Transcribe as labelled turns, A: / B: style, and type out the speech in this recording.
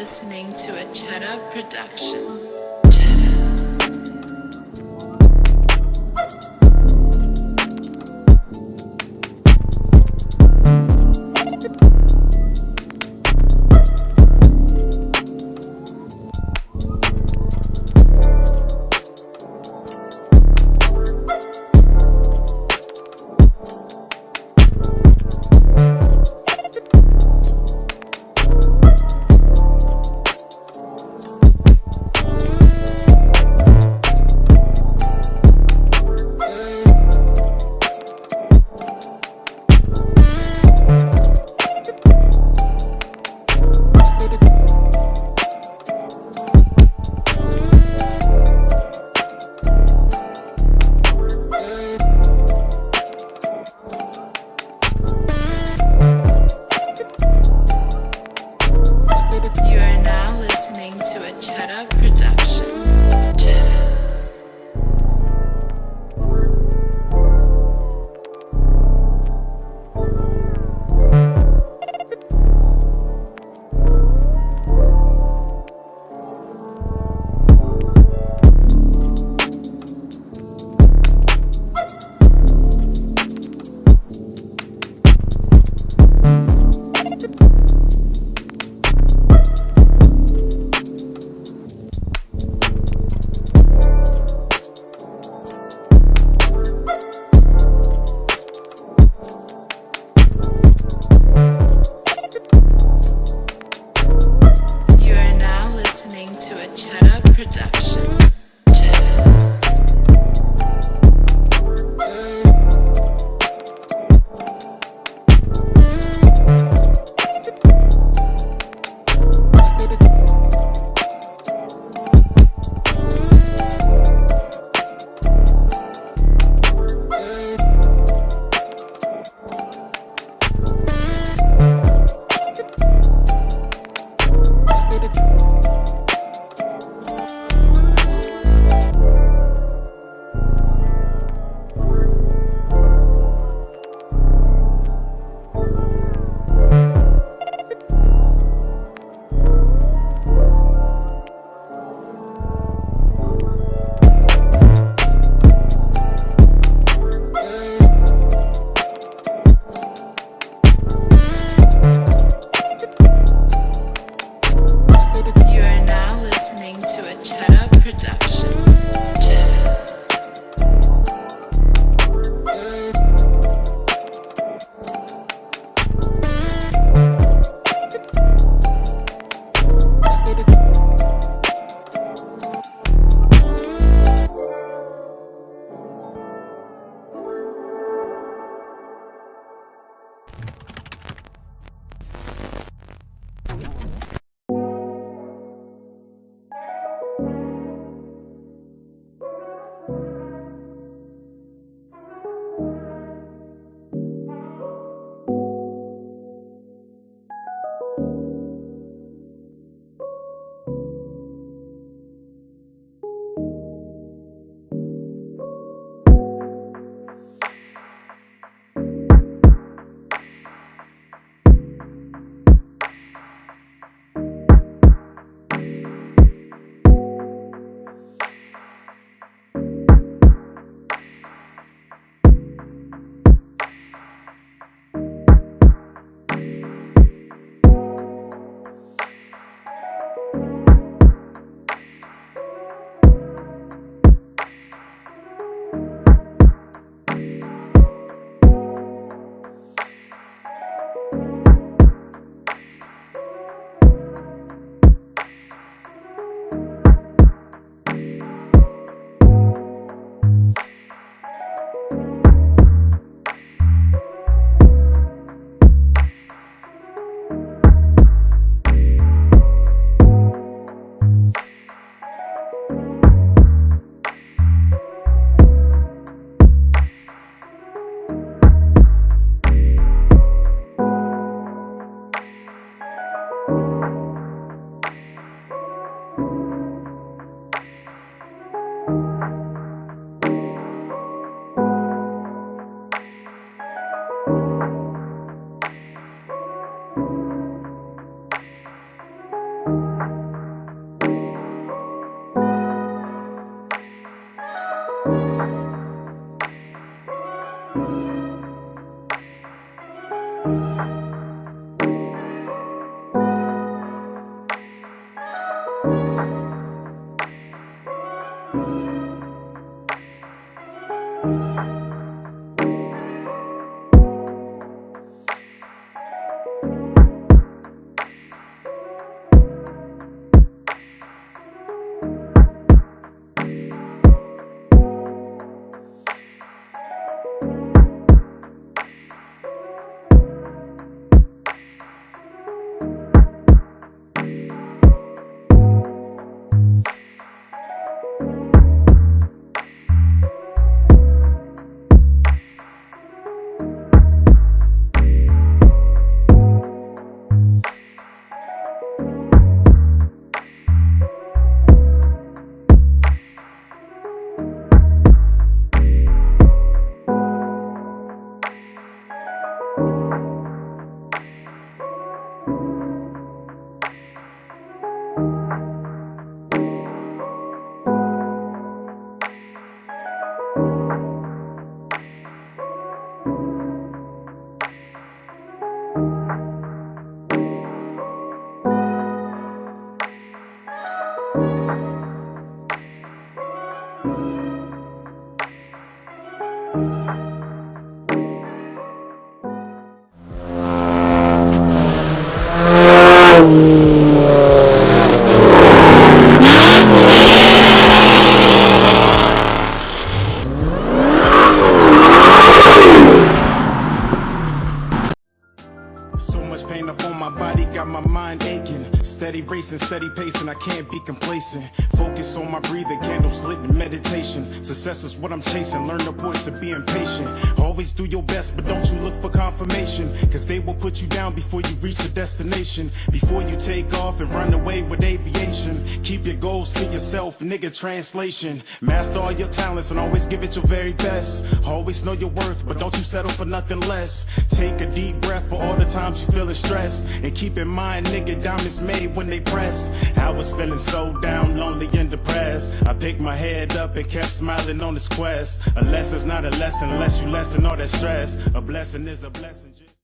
A: listening to a Cheddar production. You are now listening to a Cheddar production. You are now listening to a Cheddar production. You are now listening to a Cheddar production.
B: So much pain up on my body, got my mind aching. Steady racing, steady pacing, I can't be complacent. Focus on my breathing, candles lit in meditation. Success is what I'm chasing, learn the voice of being patient. Always do your best, but don't you look for confirmation, cause they will put you down before you reach the destination. Before you take off and run away with aviation, keep your goals to yourself, nigga, translation. Master all your talents and always give it your very best. Always know your worth, but don't you settle for nothing less. Take a deep breath for all the times you feeling stressed, and keep in mind, nigga, diamonds made when they pressed. I was feeling so down, lonely and depressed. I picked my head up and kept smiling on this quest. A lesson's not a lesson unless you lessen all that stress. A blessing is a blessing.